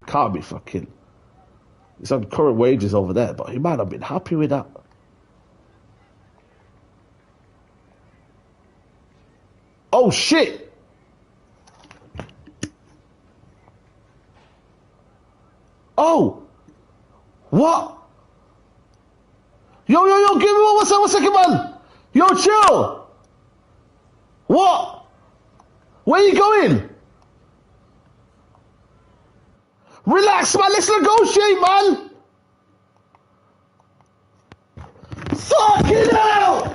Can't be fucking. It's on current wages over there, but he might have been happy with that. Oh shit! Oh! What? Yo, give me one second, man! Yo, chill! What? Where you going? Relax, man, let's negotiate, man! Fucking hell!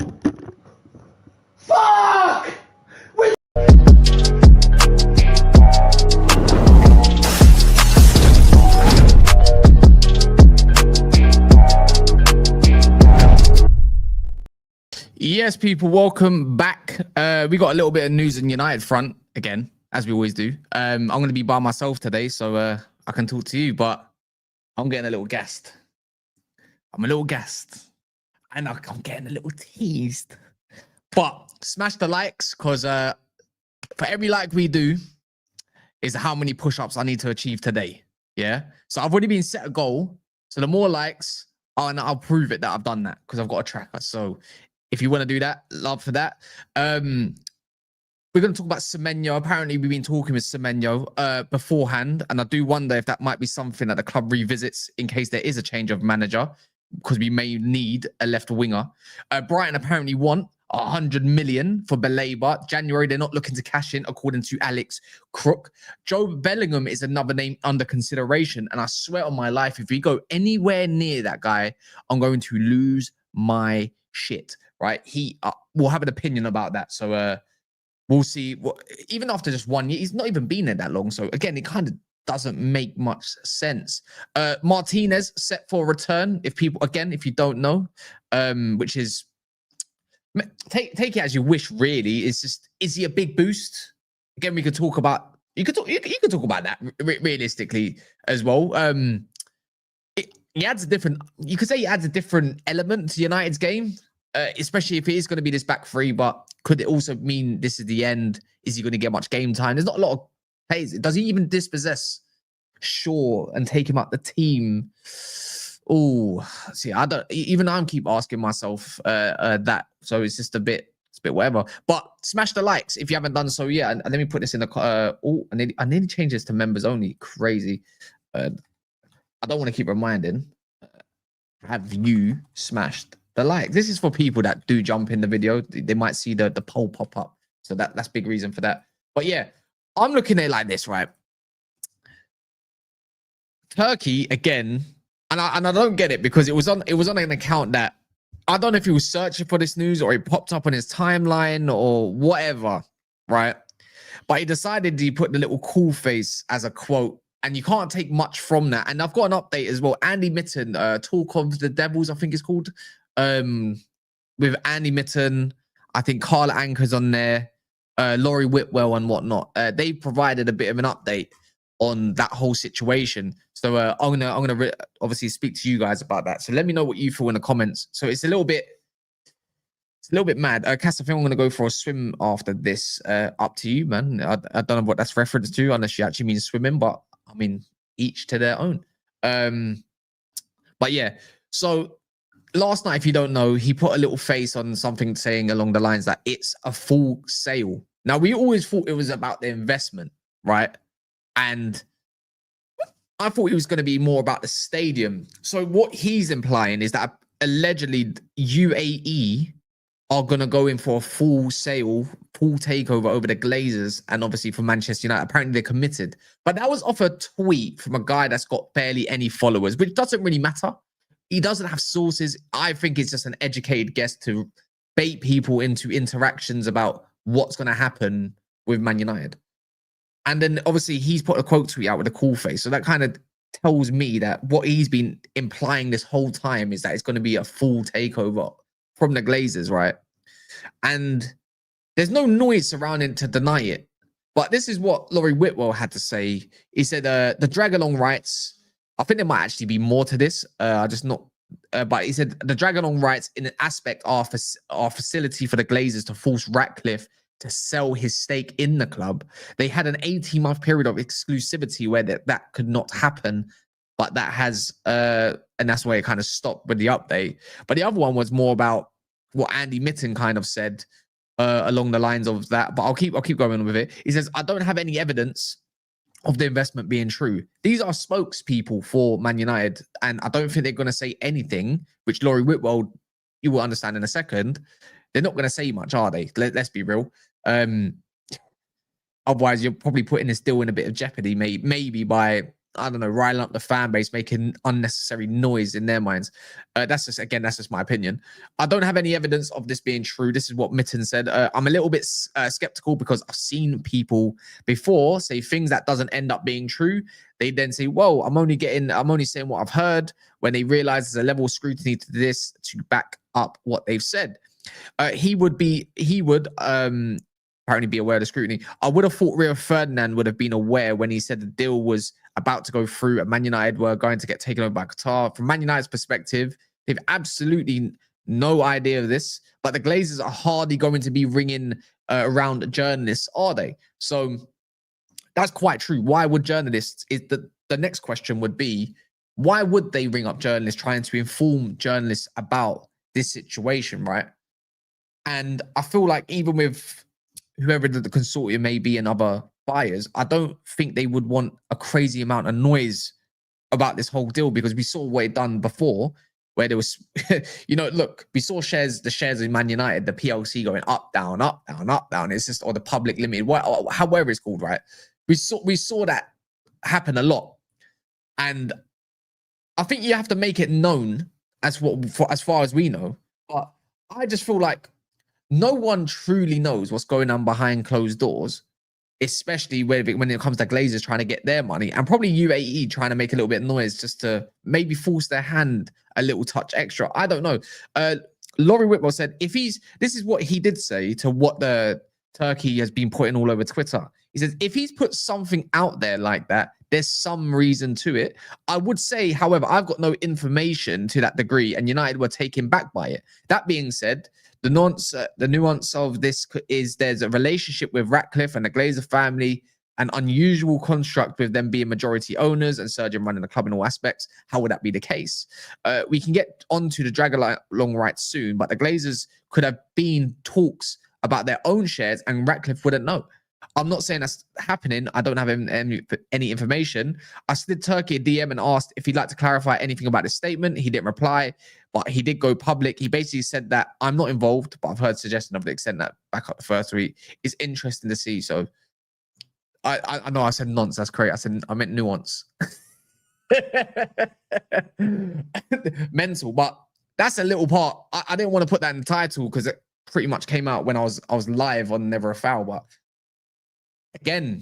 Fuck! Yes, people, welcome back. We got a little bit of news in United front again, as we always do. I'm going to be by myself today, so I can talk to you, but I'm getting a little gassed. I'm a little gassed. And I'm getting a little teased. But smash the likes, because for every like we do is how many push-ups I need to achieve today. Yeah? So I've already been set a goal. So the more likes, I'll prove it that I've done that, because I've got a tracker. So if you want to do that, love for that. We're going to talk about Semenyo. Apparently, we've been talking with Semenyo beforehand, and I do wonder if that might be something that the club revisits in case there is a change of manager, because we may need a left winger. Brighton apparently want 100 million for Baleba. January, they're not looking to cash in, according to Alex Crook. Bellingham is another name under consideration, and I swear on my life, if we go anywhere near that guy, I'm going to lose my shit, right? We'll have an opinion about that, so we'll see. Even after just 1 year, he's not even been there that long. So again, it kind of doesn't make much sense. Martinez set for return. If you don't know, which is take it as you wish. Really, it's just, is he a big boost? Again, we could talk about, you could talk about that realistically as well. He adds a different, you could say he adds a different element to United's game, especially if it is going to be this back three. But could it also mean this is the end? Is he going to get much game time? There's not a lot of plays. Does he even dispossess Shaw and take him up the team? Oh, see, I don't. Even I'm keep asking myself that. So it's just a bit whatever. But smash the likes if you haven't done so yet. And let me put this in the. I nearly changed this to members only. Crazy. I don't want to keep reminding. Have you smashed the like? This is for people that do jump in the video. They might see the poll pop up. So that's big reason for that. But yeah, I'm looking at it like this, right? Turkey again, and I don't get it because it was on an account that I don't know if he was searching for this news or it popped up on his timeline or whatever, right? But he decided he put the little cool face as a quote. And you can't take much from that. And I've got an update as well. Andy Mitten, Talk of the Devils, I think it's called. With Andy Mitten, I think Carla Anker's on there, Laurie Whitwell and whatnot. They provided a bit of an update on that whole situation. So I'm gonna obviously speak to you guys about that. So let me know what you feel in the comments. So it's a little bit mad. Cass, I think I'm going to go for a swim after this. Up to you, man. I don't know what that's referenced to, unless she actually means swimming, but I mean, each to their own. But yeah, so last night, if you don't know, he put a little face on something saying along the lines that it's a full sale. Now, we always thought it was about the investment, right? And I thought it was going to be more about the stadium. So what he's implying is that allegedly UAE are going to go in for a full sale, full takeover over the Glazers and obviously for Manchester United. Apparently they're committed. But that was off a tweet from a guy that's got barely any followers, which doesn't really matter. He doesn't have sources. I think it's just an educated guess to bait people into interactions about what's going to happen with Man United. And then obviously he's put a quote tweet out with a cool face. So that kind of tells me that what he's been implying this whole time is that it's going to be a full takeover from the Glazers, right? And there's no noise surrounding to deny it. But this is what Laurie Whitwell had to say. He said the drag-along rights, I think there might actually be more to this. But he said the drag-along rights in an aspect are facility for the Glazers to force Ratcliffe to sell his stake in the club. They had an 18-month period of exclusivity where that could not happen. But that has, and that's where it kind of stopped with the update. But the other one was more about what Andy Mitten kind of said along the lines of that. But I'll keep going with it. He says, I don't have any evidence of the investment being true. These are spokespeople for Man United, and I don't think they're going to say anything, which Laurie Whitwell, you will understand in a second. They're not going to say much, are they? Let's be real. Otherwise, you're probably putting this deal in a bit of jeopardy, maybe by, I don't know, riling up the fan base, making unnecessary noise in their minds. That's just my opinion. I don't have any evidence of this being true. This is what Mitten said. I'm a little bit skeptical because I've seen people before say things that doesn't end up being true. They then say, "Whoa, I'm only saying what I've heard," when they realize there's a level of scrutiny to this to back up what they've said. He would apparently be aware of the scrutiny. I would have thought Rio Ferdinand would have been aware when he said the deal was about to go through and Man United were going to get taken over by Qatar. From Man United's perspective, they've absolutely no idea of this, but the Glazers are hardly going to be ringing around journalists, are they? So that's quite true. Why would journalists, the next question would be, why would they ring up journalists trying to inform journalists about this situation, right? And I feel like even with whoever the consortium may be and other buyers, I don't think they would want a crazy amount of noise about this whole deal, because we saw what it done before, where there was, look, we saw the shares in Man United, the PLC going up, down, up, down, up, down. It's just, or the public limited, however it's called, right? We saw that happen a lot. And I think you have to make it known as far as we know. But I just feel like no one truly knows what's going on behind closed doors, especially when it comes to Glazers trying to get their money, and probably UAE trying to make a little bit of noise just to maybe force their hand a little touch extra. I don't know. Laurie Whitwell said, this is what he did say to what the Turkey has been putting all over Twitter. He says, if he's put something out there like that, there's some reason to it. I would say, however, I've got no information to that degree, and United were taken back by it. That being said, the nuance of this is there's a relationship with Ratcliffe and the Glazer family, an unusual construct with them being majority owners and Sergeant running the club in all aspects. How would that be the case? We can get onto the drag along rights soon, but the Glazers could have been talks about their own shares and Ratcliffe wouldn't know. I'm not saying that's happening. I don't have any information. I slid Turkey a DM and asked if he'd like to clarify anything about his statement. He didn't reply, but he did go public. He basically said that I'm not involved, but I've heard suggestion of the extent that back up the first week. It's interesting to see. So I know I said nonce. That's correct. I meant nuance. Mental, but that's a little part. I didn't want to put that in the title because it pretty much came out when I was live on Never a Foul. But again,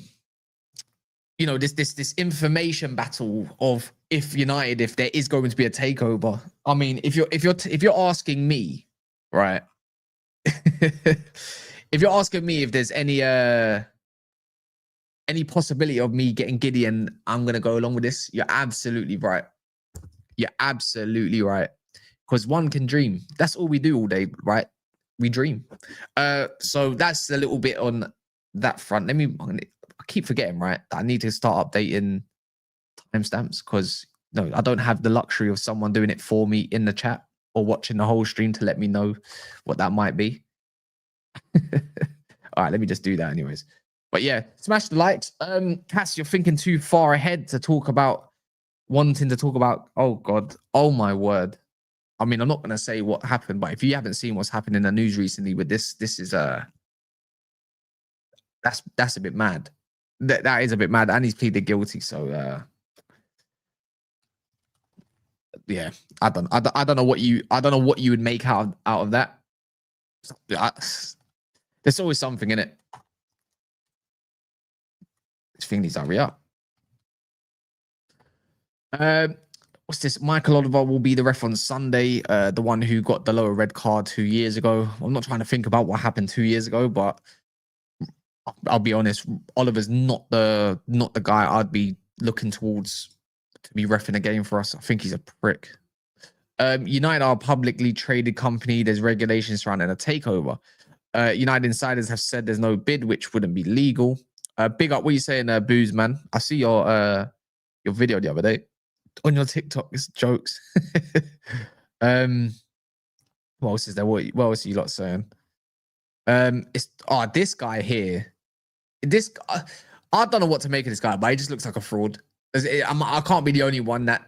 you know, this information battle of if there is going to be a takeover. I mean, if you're asking me, right? If you're asking me if there's any possibility of me getting giddy and I'm going to go along with this, you're absolutely right. You're absolutely right. Because one can dream. That's all we do all day, right? We dream. So that's a little bit on that front. I keep forgetting, right? I need to start updating timestamps because no, I don't have the luxury of someone doing it for me in the chat or watching the whole stream to let me know what that might be. All right, let me just do that anyways. But yeah, smash the likes. Cass, you're thinking too far ahead to talk about wanting to talk about. Oh God, oh my word. I mean, I'm not gonna say what happened, but if you haven't seen what's happened in the news recently with this is that's a bit mad. That is a bit mad, and he's pleaded guilty. So yeah, I don't know what you would make out of that. There's always something in it. This thing needs to hurry up. What's this? Michael Oliver will be the ref on Sunday. The one who got the lower red card 2 years ago. I'm not trying to think about what happened 2 years ago, but I'll be honest. Oliver's not the guy I'd be looking towards to be reffing a game for us. I think he's a prick. United are a publicly traded company. There's regulations surrounding a takeover. United insiders have said there's no bid, which wouldn't be legal. Big up, what you saying, Booze, man? I see your video the other day on your TikTok. It's jokes. What else is there? What else are you lot saying? It's this guy here. I don't know what to make of this guy, but he just looks like a fraud. I can't be the only one that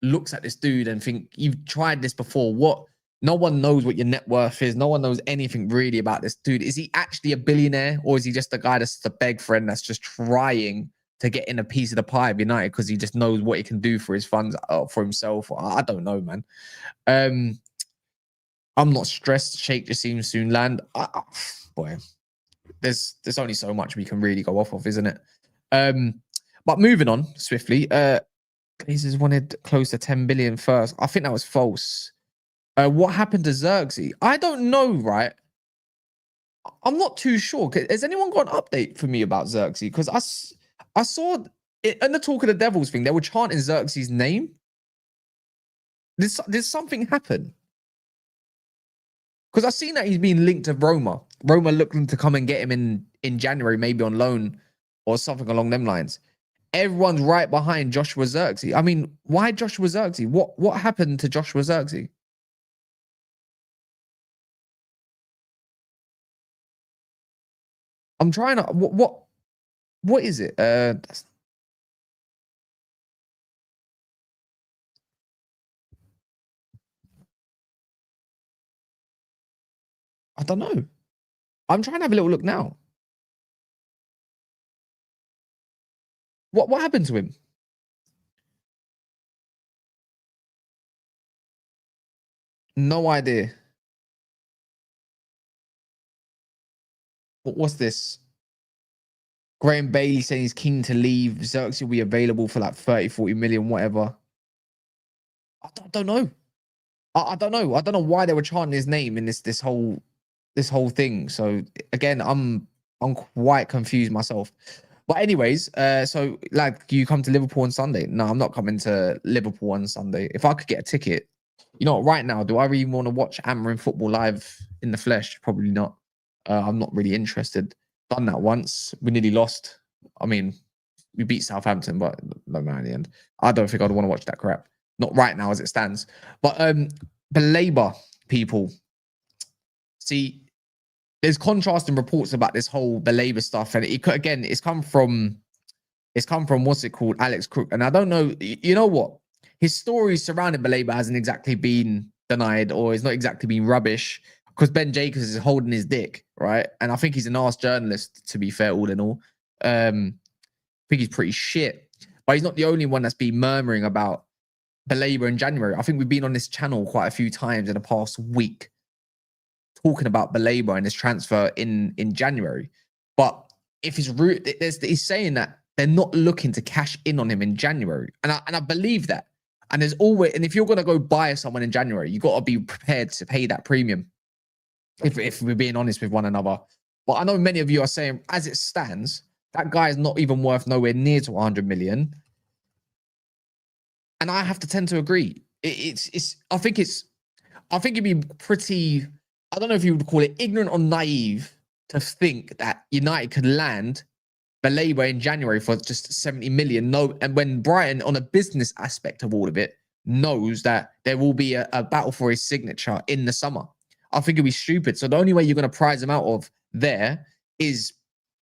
looks at this dude and think you've tried this before. What? No one knows what your net worth is. No one knows anything really about this dude. Is he actually a billionaire, or is he just a guy that's a beg friend that's just trying to get in a piece of the pie of United because he just knows what he can do for his funds, for himself? I don't know, man. I'm not stressed. Shake just seems soon land. Boy, there's only so much we can really go off of, isn't it? But moving on swiftly. Glazers wanted close to 10 billion first. I think that was false. What happened to Xerxes? I don't know, right? I'm not too sure. Has anyone got an update for me about Xerxes? Because I saw it in the Talk of the Devils thing, they were chanting Xerxes' name. Did something happen? Because I've seen that he's been linked to Roma. Roma looking to come and get him in January, maybe on loan or something along them lines. Everyone's right behind Joshua Xerxes. I mean, why Joshua Xerxes? What happened to Joshua Xerxes? I'm trying to what is it? I don't know. I'm trying to have a little look now. What happened to him? No idea. What's this? Graham Bailey saying he's keen to leave. Xerxes will be available for like 30, 40 million, whatever. I don't know. I don't know. I don't know why they were chanting his name in this whole thing. So again, I'm quite confused myself. But anyways, so like you come to Liverpool on Sunday. No, I'm not coming to Liverpool on Sunday. If I could get a ticket, you know what, right now, do I really want to watch Amorim football live in the flesh? Probably not. I'm not really interested. Done that once. We nearly lost. I mean, we beat Southampton, but no matter in the end. I don't think I'd want to watch that crap. Not right now as it stands. But Baleba people. See, there's contrasting reports about this whole Baleba stuff, and it could, again, it's come from what's it called, Alex Crook, and I don't know. You know what? His story surrounding Baleba hasn't exactly been denied, or it's not exactly been rubbish, because Ben Jacobs is holding his dick, right? And I think he's an arse journalist, to be fair, all in all. I think he's pretty shit, but he's not the only one that's been murmuring about Baleba in January. I think we've been on this channel quite a few times in the past week talking about Baleba and his transfer in January. But if he's saying that they're not looking to cash in on him in January, and I believe that. And there's always, and if you're gonna go buy someone in January, you got to be prepared to pay that premium. If we're being honest with one another. But I know many of you are saying, as it stands, that guy is not even worth nowhere near to 100 million. And I have to tend to agree. I think it'd be pretty, I don't know if you would call it ignorant or naive to think that United could land Baleba in January for just 70 million. No, and when Brighton, on a business aspect of all of it, knows that there will be a battle for his signature in the summer. I think it'd be stupid. So the only way you're going to prize him out of there is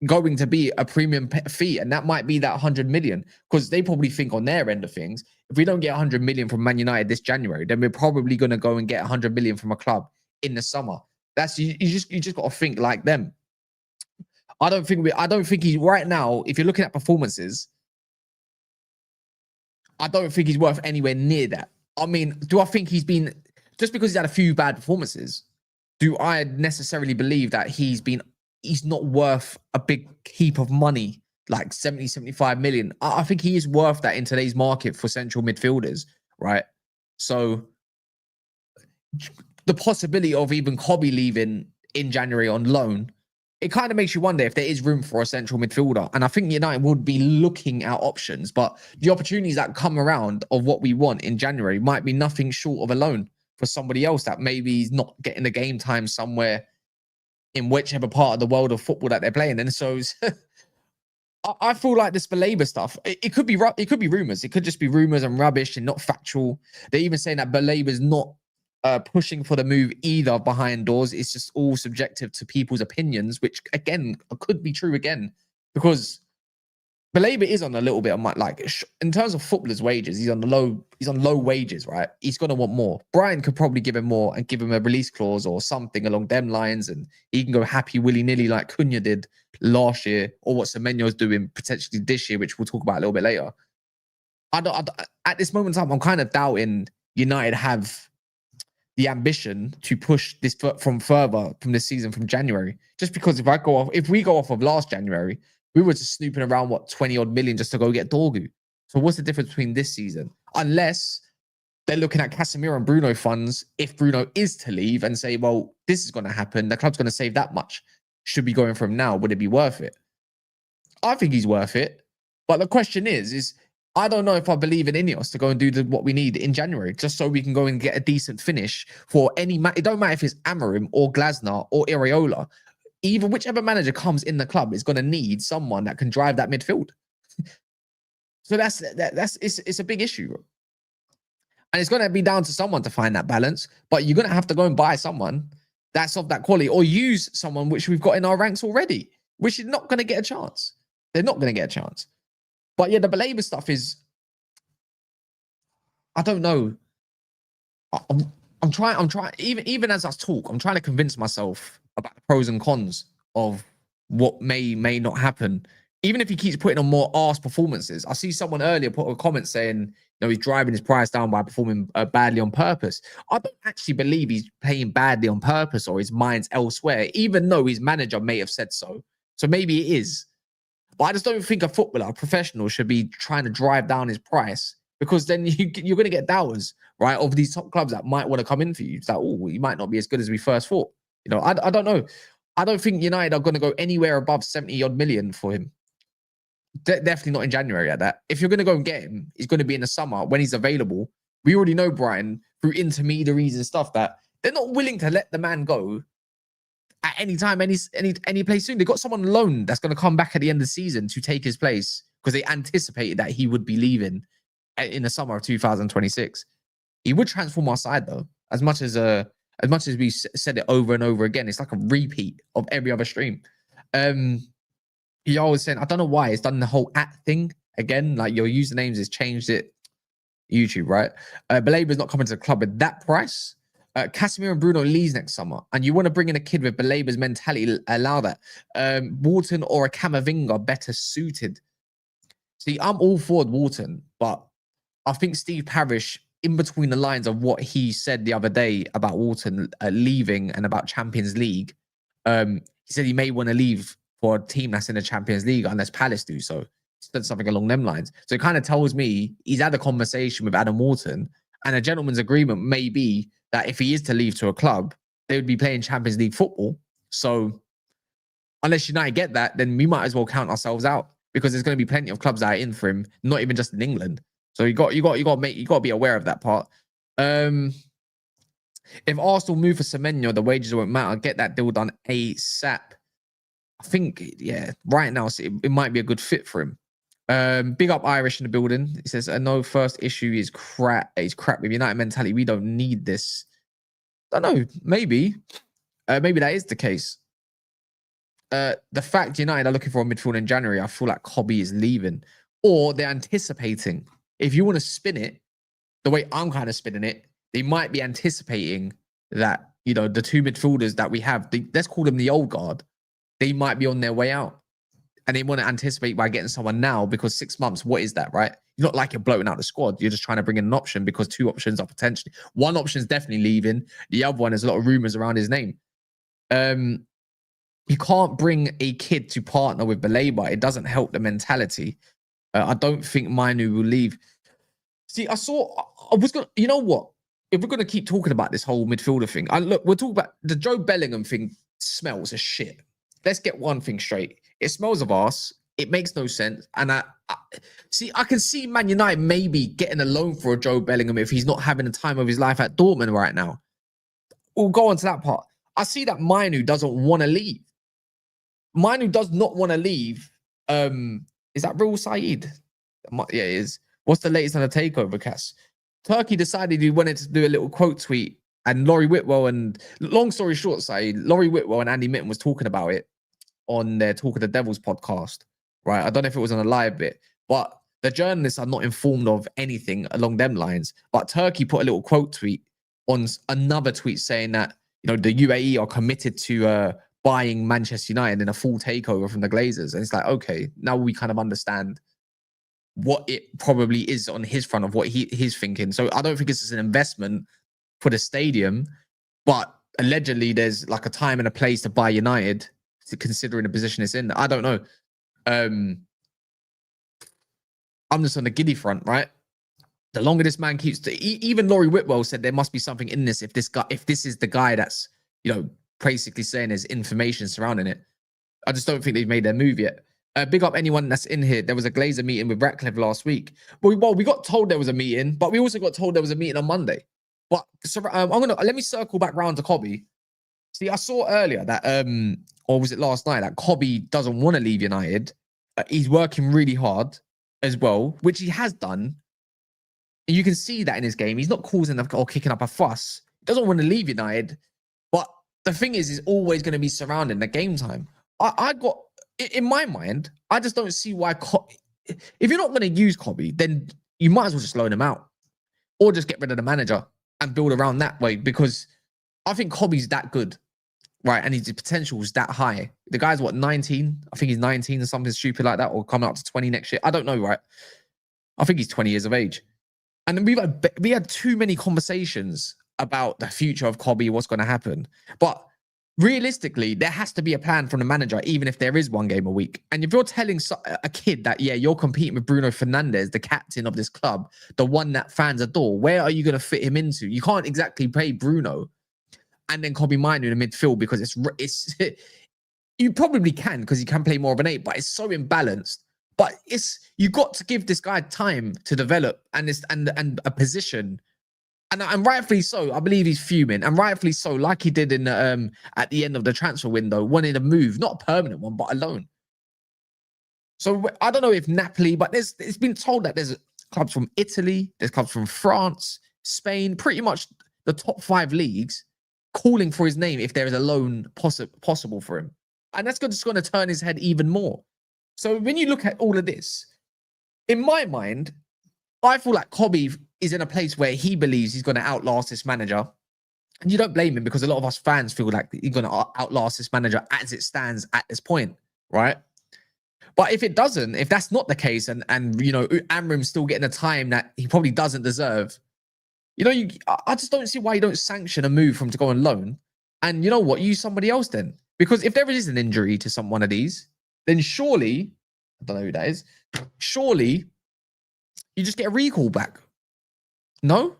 going to be a premium fee, and that might be that 100 million, because they probably think on their end of things, if we don't get 100 million from Man United this January, then we're probably going to go and get 100 million from a club in the summer. That's you just got to think like them. I don't think he's right now, if you're looking at performances, I don't think he's worth anywhere near that. I mean, do I think he's been, just because he's had a few bad performances, do I necessarily believe that he's not worth a big heap of money, like 70, 75 million? I think he is worth that in today's market for central midfielders, right? So the possibility of even Kobbie leaving in January on loan, it kind of makes you wonder if there is room for a central midfielder. And I think United would be looking at options, but the opportunities that come around of what we want in January might be nothing short of a loan for somebody else that maybe is not getting the game time somewhere in whichever part of the world of football that they're playing. And so I feel like this Baleba stuff, it could be rumors. It could just be rumors and rubbish and not factual. They're even saying that Baleba's not pushing for the move either behind doors. It's just all subjective to people's opinions, which again could be true again, because Baleba is on a little bit of my, like, in terms of footballers' wages, he's on low wages, right? He's gonna want more. Brian could probably give him more and give him a release clause or something along them lines, and he can go happy willy-nilly like Cunha did last year, or what Semenyo is doing potentially this year, which we'll talk about a little bit later. I don't at this moment in time, I'm kind of doubting United have the ambition to push this from further from this season from January. Just because if we go off of last January, we were just snooping around 20 odd million just to go get Dorgu. So what's the difference between this season? Unless they're looking at Casemiro and Bruno funds, if Bruno is to leave, and say, well, this is going to happen, the club's going to save that much. Should be going from now. Would it be worth it? I think he's worth it. But the question is I don't know if I believe in Ineos to go and do what we need in January, just so we can go and get a decent finish for any it don't matter if it's Amorim or Glazer or Areola. Even whichever manager comes in the club is going to need someone that can drive that midfield. So it's a big issue. And it's going to be down to someone to find that balance, but you're going to have to go and buy someone that's of that quality, or use someone which we've got in our ranks already, which is not going to get a chance. They're not going to get a chance. But yeah, the Baleba stuff is, I don't know. I'm trying, even as I talk, I'm trying to convince myself about the pros and cons of what may not happen. Even if he keeps putting on more arse performances. I see someone earlier put a comment saying, he's driving his price down by performing badly on purpose. I don't actually believe he's playing badly on purpose or his mind's elsewhere, even though his manager may have said so. So maybe it is. But I just don't think a footballer, a professional, should be trying to drive down his price because then you're going to get doubters, right, of these top clubs that might want to come in for you. It's like, oh, you might not be as good as we first thought. You know, I don't know. I don't think United are going to go anywhere above 70 odd million for him. Definitely not in January at that. If you're going to go and get him, he's going to be in the summer when he's available. We already know Brighton through intermediaries and stuff that they're not willing to let the man go at any time, any place soon. They got someone on loan that's going to come back at the end of the season to take his place because they anticipated that he would be leaving in the summer of 2026. He would transform our side though, as much as we said it over and over again. It's like a repeat of every other stream. He always saying, I don't know why it's done the whole thing again. Like your usernames has changed it. YouTube, right? Baleba is not coming to the club at that price. Casemiro and Bruno leaves next summer, and you want to bring in a kid with Baleba's mentality, allow that. Wharton or a Camavinga better suited. See, I'm all for Wharton, but I think Steve Parish, in between the lines of what he said the other day about Wharton leaving and about Champions League, he said he may want to leave for a team that's in the Champions League unless Palace do so. He said something along them lines. So it kind of tells me he's had a conversation with Adam Wharton, and a gentleman's agreement may be that if he is to leave to a club, they would be playing Champions League football. So unless United get that, then we might as well count ourselves out, because there's going to be plenty of clubs that are in for him, not even just in England. So you got to be aware of that part. If Arsenal move for Semenyo, the wages won't matter. Get that deal done ASAP. I think, yeah, right now it might be a good fit for him. Big up Irish in the building. He says, I know first issue is crap. It's crap with United mentality. We don't need this. I don't know. Maybe that is the case. The fact United are looking for a midfielder in January, I feel like Kobbie is leaving, or they're anticipating. If you want to spin it the way I'm kind of spinning it, they might be anticipating that, you know, the two midfielders that we have, let's call them the old guard, they might be on their way out. And they want to anticipate by getting someone now, because 6 months, what is that, right? You're not like you're bloating out the squad. You're just trying to bring in an option, because two options are potentially. One option is definitely leaving. The other one, there's a lot of rumors around his name. You can't bring a kid to partner with Baleba. It doesn't help the mentality. I don't think Mainoo will leave. See, I was going to, you know what? If we're going to keep talking about this whole midfielder thing, look, we'll talk about the Joe Bellingham thing. Smells of shit. Let's get one thing straight. It smells of arse. It makes no sense. And I can see Man United maybe getting a loan for a Joe Bellingham if he's not having the time of his life at Dortmund right now. We'll go on to that part. I see that Mainoo doesn't want to leave. Mainoo does not want to leave. Is that Real Saeed? Yeah, it is. What's the latest on the takeover, Cass? Turkey decided he wanted to do a little quote tweet, and Laurie Whitwell, and long story short, Saeed, Laurie Whitwell and Andy Mitten was talking about it on their Talk of the Devils podcast, right? I don't know if it was on a live bit, but the journalists are not informed of anything along them lines. But Turkey put a little quote tweet on another tweet saying that, you know, the UAE are committed to buying Manchester United in a full takeover from the Glazers. And it's like, okay, now we kind of understand what it probably is on his front of what he's thinking. So I don't think it's an investment for the stadium, but allegedly there's like a time and a place to buy United, considering the position it's in. I don't know. I'm just on the giddy front, right? The longer this man keeps, even Laurie Whitwell said there must be something in this if this is the guy that's, you know, basically saying there's information surrounding it. I just don't think they've made their move yet. Big up anyone that's in here. There was a Glazer meeting with Ratcliffe last week. Well, we got told there was a meeting, but we also got told there was a meeting on Monday. But so let me circle back round to Kobbie. See, I saw earlier that or was it last night, that Kobbie doesn't want to leave United. He's working really hard as well, which he has done. And you can see that in his game. He's not causing or kicking up a fuss. He doesn't want to leave United. But the thing is always going to be surrounding the game time. I got, in my mind, I just don't see why. If you're not going to use Kobbie, then you might as well just loan him out, or just get rid of the manager and build around that way, because I think Kobbie's that good, right? And his potential is that high. The guy's what, 19? I think he's 19 or something stupid like that, or coming up to 20 next year. I don't know, right? I think he's 20 years of age. And then we had too many conversations about the future of Kobbie, what's going to happen. But realistically, there has to be a plan from the manager, even if there is one game a week. And if you're telling a kid that, yeah, you're competing with Bruno Fernandes, the captain of this club, the one that fans adore, where are you going to fit him into? You can't exactly play Bruno and then Kobbie Mainoo in the midfield, because it's you probably can, because he can play more of an 8, but it's so imbalanced. But you got to give this guy time to develop and a position. And rightfully so. I believe he's fuming, and rightfully so, like he did in at the end of the transfer window, wanting a move, not a permanent one, but a loan. So I don't know if Napoli, but it's been told that there's clubs from Italy, there's clubs from France, Spain, pretty much the top 5 leagues calling for his name if there is a loan possible for him. And that's just going to turn his head even more. So when you look at all of this, in my mind, I feel like Kobbie is in a place where he believes he's going to outlast this manager. And you don't blame him, because a lot of us fans feel like he's going to outlast this manager as it stands at this point, right? But if it doesn't, if that's not the case, and you know, Amorim's still getting the time that he probably doesn't deserve, you know, I just don't see why you don't sanction a move for him to go on loan. And you know what? Use somebody else then. Because if there is an injury to one of these, then surely, I don't know who that is, surely you just get a recall back. No?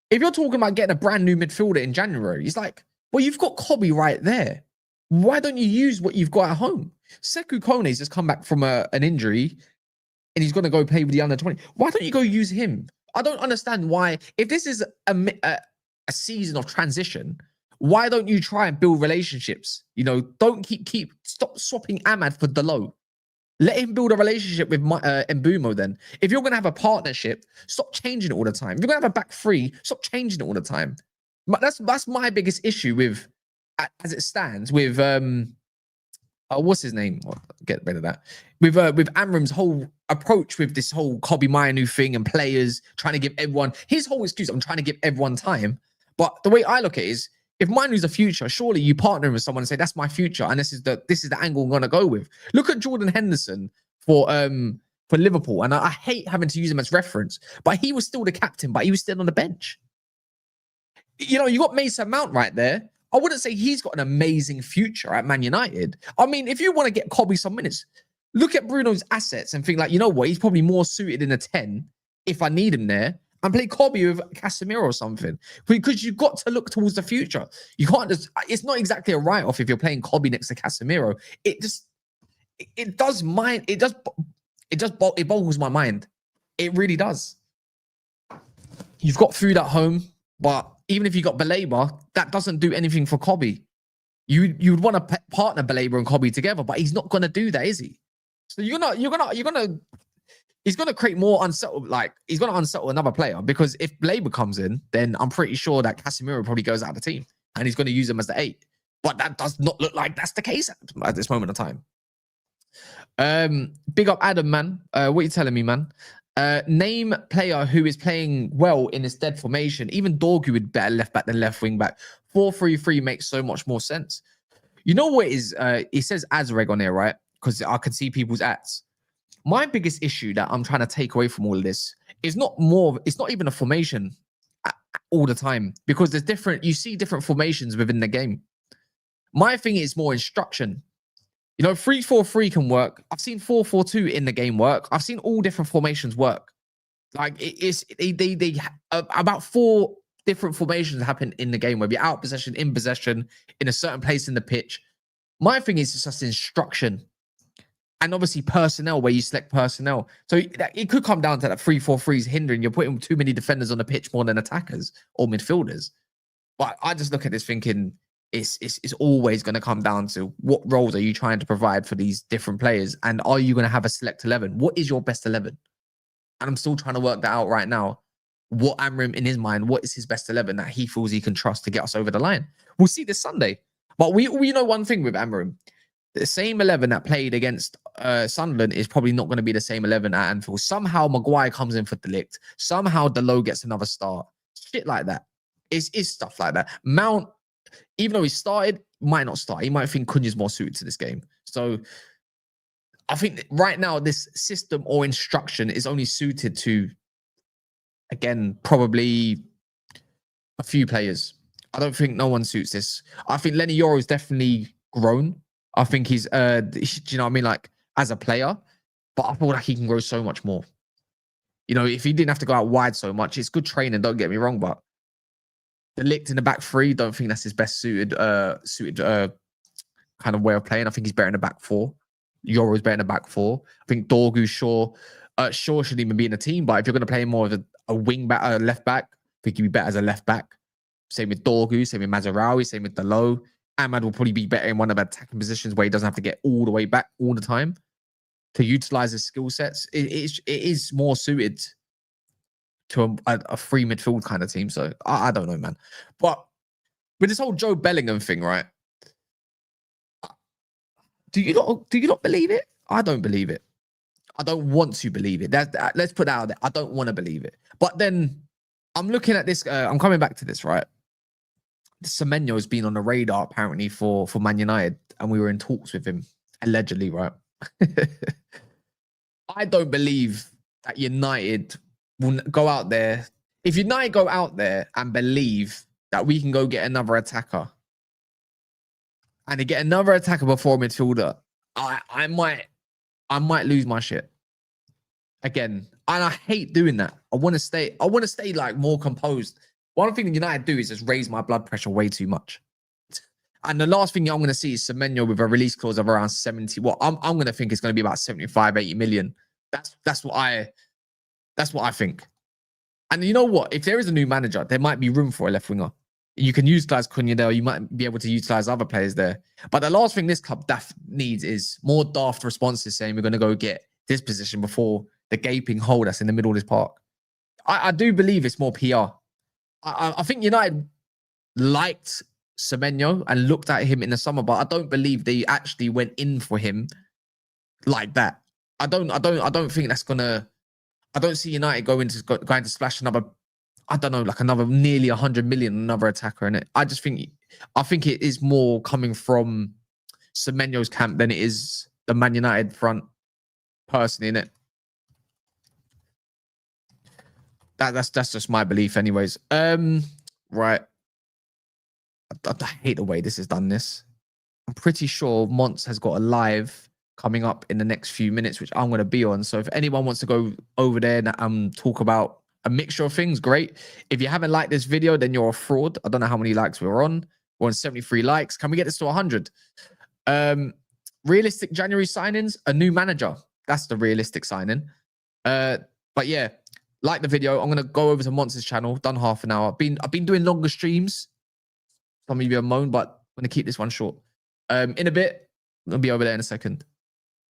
If you're talking about getting a brand new midfielder in January, it's like, well, you've got Kobbie right there. Why don't you use what you've got at home? Sekou Kone's just come back from an injury and he's going to go play with the under-20. Why don't you go use him? I don't understand why. If this is a season of transition, why don't you try and build relationships? You know, don't stop swapping Ahmad for Dalot. Let him build a relationship with Mbumo then. If you're going to have a partnership, stop changing it all the time. If you're going to have a back 3, stop changing it all the time. But that's my biggest issue with, as it stands, with what's his name? I'll get rid of that. With Amorim's whole approach with this whole Kobbie Mainoo thing and players trying to give everyone his whole excuse. I'm trying to give everyone time. But the way I look at it is, if Mainoo's a future, surely you partner with someone and say, that's my future, and this is the angle I'm gonna go with. Look at Jordan Henderson for Liverpool, and I hate having to use him as reference, but he was still the captain, but he was still on the bench. You know, you got Mason Mount right there. I wouldn't say he's got an amazing future at Man United. I mean, if you want to get Kobbie some minutes, look at Bruno's assets and think like, you know what, he's probably more suited in a 10 if I need him there. And play Kobbie with Casemiro or something, because you've got to look towards the future. You can't just, it's not exactly a write-off if you're playing Kobbie next to Casemiro. It boggles my mind. It really does. You've got food at home, but even if you got Baleba, that doesn't do anything for Kobbie. You'd want to partner Baleba and Kobbie together, but he's not going to do that, is he? So he's going to create more unsettled, like he's going to unsettle another player, because if Baleba comes in, then I'm pretty sure that Casemiro probably goes out of the team and he's going to use him as the 8. But that does not look like that's the case at this moment of time. Big up Adam, man. What are you telling me, man? Name player who is playing well in this dead formation. Even Dorgu would better left back than left wing back. 4-3-3 makes so much more sense. You know what is, it says Azreg on here, right? Because I can see people's ads. My biggest issue that I'm trying to take away from all of this is it's not even a formation all the time, because you see different formations within the game. My thing is more instruction. You know, 3-4-3 can work. I've seen 4-4-2 in the game work. I've seen all different formations work. Like about 4 different formations happen in the game, where you're out possession, in possession, in a certain place in the pitch. My thing is just instruction. And obviously personnel, where you select personnel. So it could come down to that 3-4-3 is hindering. You're putting too many defenders on the pitch more than attackers or midfielders. But I just look at this thinking it's always going to come down to what roles are you trying to provide for these different players? And are you going to have a select 11? What is your best 11? And I'm still trying to work that out right now. What Amorim, in his mind, what is his best 11 that he feels he can trust to get us over the line? We'll see this Sunday. But we know one thing with Amorim. The same 11 that played against Sunderland is probably not going to be the same 11 at Anfield. Somehow Maguire comes in for Delict. Somehow Dalot gets another start. Shit like that. It's stuff like that. Mount, even though he started, might not start. He might think Cunha's more suited to this game. So I think right now this system or instruction is only suited to, again, probably a few players. I don't think no one suits this. I think Lenny Yoro's definitely grown. I think he's, do you know what I mean? Like, as a player, but I feel like he can grow so much more. You know, if he didn't have to go out wide so much, it's good training, don't get me wrong, but the licked in the back three, don't think that's his best suited kind of way of playing. I think he's better in the back four. Yoro's better in the back four. I think Dorgu, Shaw shouldn't even be in the team, but if you're going to play more of a wing back, left back, I think he'd be better as a left back. Same with Dorgu, same with Mazarawi, same with Delo. Ahmad will probably be better in one of the attacking positions where he doesn't have to get all the way back all the time to utilize his skill sets. It is more suited to a free midfield kind of team. So I don't know, man. But with this whole Joe Bellingham thing, right? Do you not believe it? I don't believe it. I don't want to believe it. Let's put that out there. I don't want to believe it. But then I'm looking at this. I'm coming back to this, right? Semenyo has been on the radar apparently for Man United, and we were in talks with him allegedly, right? I don't believe that United will go out there. If United go out there and believe that we can go get another attacker and to get another attacker before midfielder, I might lose my shit again. And I hate doing that. I want to stay like more composed. One thing that United do is just raise my blood pressure way too much. And the last thing I'm going to see is Semenyo with a release clause of around 70. Well, I'm going to think it's going to be about 75, 80 million. That's what I think. And you know what? If there is a new manager, there might be room for a left winger. You can utilize Cunha there. You might be able to utilize other players there. But the last thing this club needs is more daft responses saying we're going to go get this position before the gaping hole that's in the middle of this park. I do believe it's more PR. I think United liked Semenyo and looked at him in the summer, but I don't believe they actually went in for him like that. I don't think that's gonna. I don't see United going to splash another. I don't know, like another nearly 100 million, another attacker in it. I think it is more coming from Semenyo's camp than it is the Man United front, personally, in it. That's just my belief, anyways. Right. I hate the way this has done this. I'm pretty sure Monts has got a live coming up in the next few minutes, which I'm going to be on. So if anyone wants to go over there and talk about a mixture of things, great. If you haven't liked this video, then you're a fraud. I don't know how many likes we're on. We're on 73 likes. Can we get this to 100? Realistic January signings, a new manager. That's the realistic signing. But yeah, like the video. I'm going to go over to Monts' channel. Done half an hour. I've been doing longer streams. Some of you have moaned, but I'm going to keep this one short. In a bit, I'm going to be over there in a second.